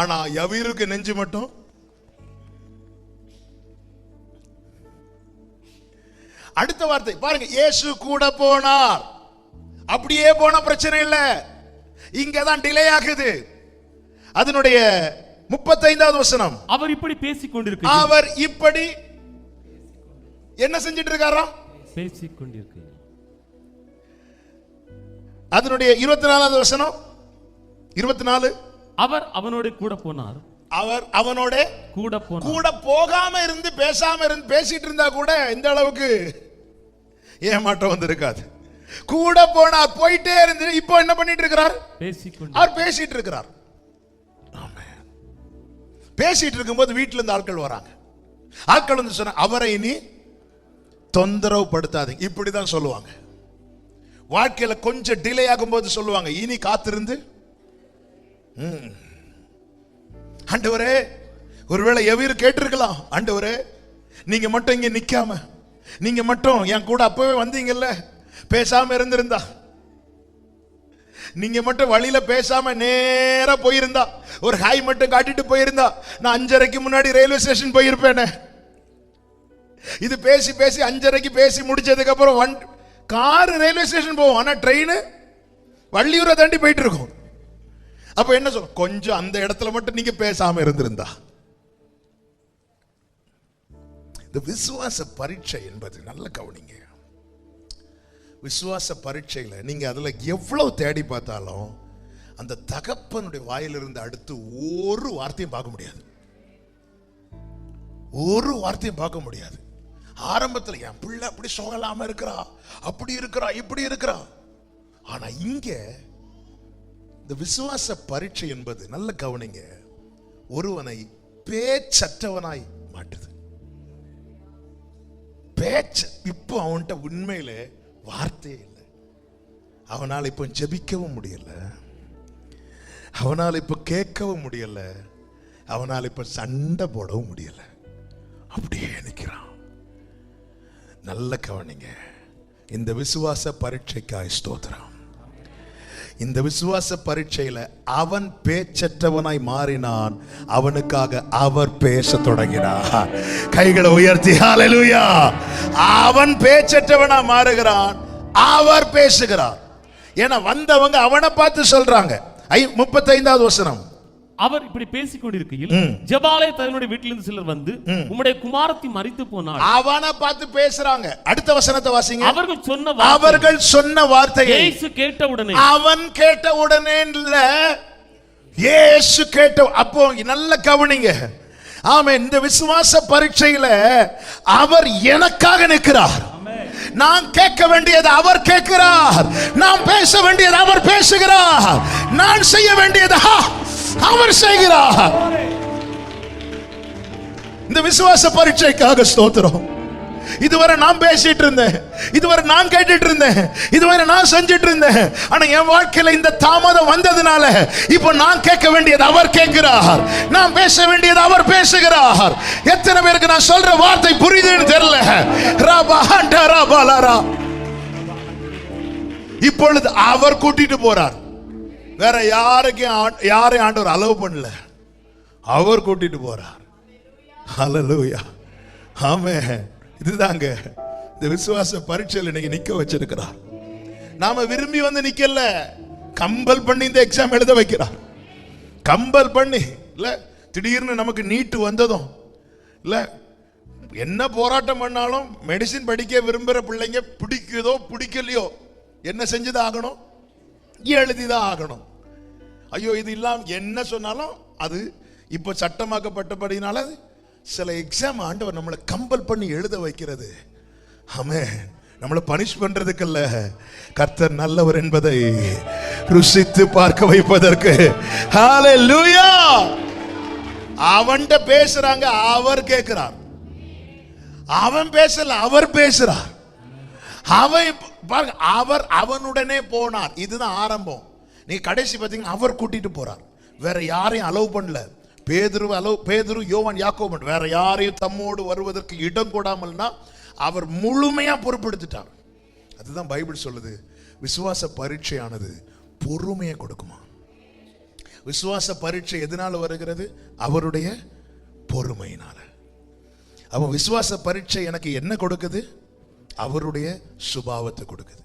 ஆனா யவீருக்கு நெஞ்சு மட்டும். அடுத்த வார்த்தை பாருங்க, இயேசு கூட போனார். அப்படியே போன பிரச்சனை இல்லை, இங்கதான் டிலே ஆகுது. அதனுடைய 35வது வசனம். அவர் இப்படி பேசிக் கொண்டிருக்கிறார். அவர் இப்படி என்ன செஞ்சிட்டு இருக்காராம்? பேசிக் கொண்டிருக்கிறார். அதனுடைய 24வது வசனம். 24. அவர் அவனோட கூட போனார். அவர் அவனோட கூட போனார். கூட போகாம இருந்து பேசாம இருந்து பேசிட்டு இருந்தா கூட இந்த அளவுக்கு ஏமாற்றம் வந்து இருக்காது. கூட போனார், போயிட்டே இருந்து இப்போ என்ன பண்ணிட்டு இருக்கிறார்? அவர் பேசிட்டு இருக்கிறார். பேசிட்டு இருக்கும்போது வீட்டுல இருந்து ஆட்கள் வராங்க. ஆட்கள் வந்து சொன்ன, அவரை இனி தொந்தரவு படுத்தாதீங்க. இப்படிதான் சொல்லுவாங்க. வாழ்க்கையில கொஞ்சம் டிலே ஆகும் போது சொல்லுவாங்க, இனி காத்திருந்து. ஆண்டவரே, ஒருவேளை எவீரு கேட்டிருக்கலாம், ஆண்டவரே நீங்க மட்டும் இங்க நிக்காம, நீங்க மட்டும் என் கூட அப்பவே வந்தீங்கல்ல, பேசாம இருந்திருந்தா, நீங்க மட்டும் வழியில பேசாம நேரா போயிருந்தா, ஒரு ஹாய் மட்டும் காட்டிட்டு போயிருந்தா, நான் 5:30 முன்னாடி ரயில்வே ஸ்டேஷன் போயிருப்பேனே. இது பேசி பேசி 5:30 பேசி முடிச்சதுக்கு அப்புறம் கார் ரயில்வே ஸ்டேஷன் போவோம், ஆனா ட்ரெயின் வள்ளியூரை தாண்டி போயிட்டு இருக்கும். அப்ப என்ன சொல்ல, கொஞ்சம் அந்த இடத்துல மட்டும் நீங்க பேசாம இருந்திருந்தா. இந்த விசுவாச பரீட்சை என்பது நல்ல கவனிங்க. விசுவாச பரீட்சையில நீங்க அதுல எவ்வளவு தேடி பார்த்தாலும் அந்த தகப்பனுடைய வாயிலிருந்து அடுத்து ஒரு வார்த்தையும் பார்க்க முடியாது. ஒரு வார்த்தையும் பார்க்க முடியாது. ஆரம்பத்தில் என் பிள்ளை அப்படி சோகலாம இருக்கிறா, அப்படி இருக்கிறா, இப்படி இருக்கிறா. ஆனா இங்க இந்த விசுவாச பரீட்சை என்பது நல்ல கவனிங்க, ஒருவனை பேச்சற்றவனாய் மாட்டுது. பேச்சு இப்போ அவன்கிட்ட உண்மையிலே வார்த்தையே இல்லை. அவனால் இப்போ ஜெபிக்கவும் முடியல, அவனால் இப்போ கேட்கவும் முடியல, அவனால் இப்போ சண்டை போடவும் முடியல. அப்படியே நிற்கிறான். நல்ல கவனிங்க, இந்த விசுவாச பரீட்சைக்காய் ஸ்தோத்திரம். இந்த விசுவாச பரீட்சையில அவன் பேச்சற்றவனாய் மாறினான், அவனுக்காக அவர் பேச தொடங்கினார். கைகளை உயர்த்தி ஹல்லேலூயா. அவன் பேச்சற்றவனாய் மாறுகிறான், அவர் பேசுகிறார். ஏன்னா வந்தவங்க அவனை பார்த்து சொல்றாங்க. 35வது வசனம், அவர் இப்படி பேசிக் கொண்டிருக்கையில் ஜெபாலே தன்னுடைய வீட்டிலிருந்து சிலர் வந்து உம்முடைய குமாரத்தி மரித்து போனாள். அவனை பார்த்து பேசுறாங்க. அடுத்த வசனத்தை வாசிங்க. அவர்கள் சொன்ன வார்த்தையை இயேசு கேட்டவுடனே, அவன் கேட்டவுடனே இல்ல, இயேசு கேட்ட. அப்போ நல்ல கவனிங்க. ஆமென். இந்த விசுவாச பரீட்சையில அவர் எனக்காக நிற்கிறார். நான் கேட்க வேண்டியது அவர் கேட்கிறார், நான் பேச வேண்டியது அவர் பேசுகிறார், நான் செய்ய வேண்டியது அவர் செய்கிறார். இந்த விசுவாச பரீட்சைக்காக ஸ்தோத்திரம். இதுவரை நான் பேசிட்டு இருந்தேன், இதுவரை நான் கேட்டுட்டு இருந்தேன், இதுவரை நான் செஞ்சிட்டு இருந்தேன். ஆனா என் வாழ்க்கையில இந்த தாமதம் வந்ததுனால இப்போ நான் கேட்க வேண்டியது அவர் கேட்கிறார், நான் பேச வேண்டியது அவர் பேசுகிறார். எத்தனை பேருக்கு நான் சொல்ற வார்த்தை புரியுதுன்னு தெரியல. இப்பொழுது அவர் கூட்டிட்டு போறார். வேற யாரையும் ஆண்டவர் அலோவ் பண்ணல, அவர் கூட்டிட்டு போறார். ஹல்லேலூயா. ஆமென். இதுதாங்க இந்த விசுவாச பரீட்சையில் இன்னைக்கு நிக்க வச்சிருக்கிறார். நாம விரும்பி வந்து நிக்கல, கம்பல் பண்ணி இந்த எக்ஸாம் எழுத வைக்கிறார். கம்பல் பண்ணி இல்ல, திடீர்னு நமக்கு நீட்டு வந்ததும் இல்ல, என்ன போராட்டம் பண்ணாலும் மெடிசின் படிக்க விரும்புற பிள்ளைங்க பிடிக்குதோ பிடிக்கலையோ என்ன செஞ்சுதான் ஆகணும், எழுதிதான் ஆகணும். ஐயோ இது இல்லாம என்ன சொன்னாலும் அது இப்ப சட்டமாக்கப்பட்டபடினால சில எக்ஸாம் ஆண்டவர் நம்மளை கம்பல் பண்ணி எழுத வைக்கிறது. ஆமென். நம்மளை பனிஷ் பண்றதுக்கு அல்ல, கர்த்தர் நல்லவர் என்பதை ருசித்து பார்க்க வைப்பதற்கு. ஹல்லேலூயா. அவன்கிட்ட பேசுறாங்க, அவர் கேட்கிறார். அவன் பேசல, அவர் பேசுறார். அவர் அவனுடனே போனார். இதுதான் ஆரம்பம். நீ கடைசி பார்த்தீங்கன்னா அவர் கூட்டிட்டு போறார். வேற யாரையும் அலோவ் பண்ணல. பேதுரு, யோவான், யாக்கோபு வேற யாரையும் தம்மோடு வருவதற்கு இடம் கொடாமல்னா அவர் முழுமையா பொறுப்பெடுத்துட்டார். அதுதான் பைபிள் சொல்லுது, விசுவாச பரீட்சையானது பொறுமையை கொடுக்குமா. விசுவாச பரீட்சை எதனால வருகிறது? அவருடைய பொறுமையினால. அவன் விசுவாச பரீட்சை எனக்கு என்ன கொடுக்குது? அவருடைய சுபாவத்தை கொடுக்குது.